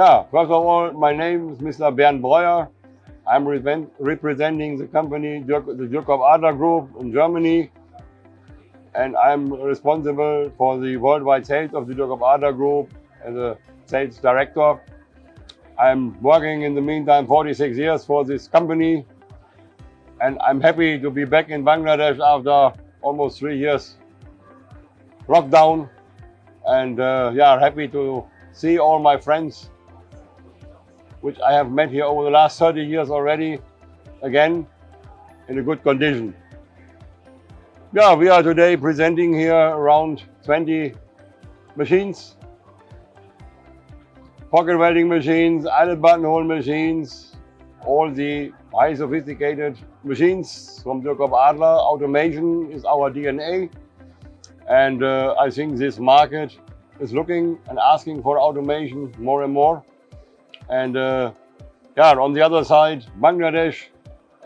Yeah, first of all, my name is Mr. Bernd Breuer. I'm representing the company, the Dürkopp Adler Group in Germany, and I'm responsible for the worldwide sales of the Dürkopp Adler Group as a sales director. I'm working in the meantime 46 years for this company, and I'm happy to be back in Bangladesh after almost 3 years lockdown, and yeah, happy to see all my friends which I have met here over the last 30 years already, again, in a good condition. Yeah, we are today presenting here around 20 machines, pocket welding machines, eyelet buttonhole machines, all the high sophisticated machines from Dürkopp Adler. Automation is our DNA, and I think this market is looking and asking for automation more and more. And yeah, on the other side, Bangladesh,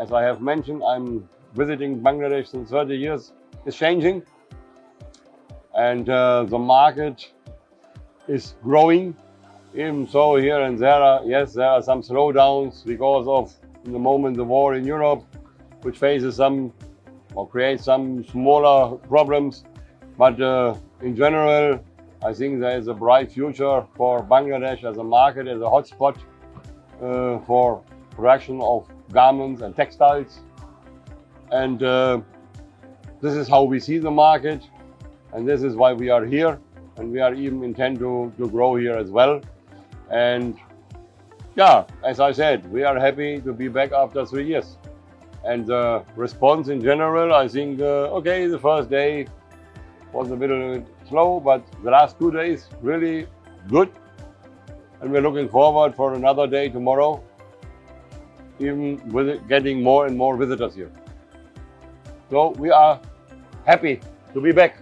as I have mentioned, I'm visiting Bangladesh since 30 years, is changing. And the market is growing. Even so, here and there, yes, there are some slowdowns because of, in the moment, the war in Europe, which faces some or creates some smaller problems. But in general, I think there is a bright future for Bangladesh as a market, as a hotspot for production of garments and textiles. And this is how we see the market, and this is why we are here, and we are even intend to grow here as well. And yeah, as I said, we are happy to be back after 3 years. And the response in general, I think, okay, the first day was a bit slow, but the last 2 days really good, and we're looking forward for another day tomorrow, even with getting more and more visitors here. So we are happy to be back.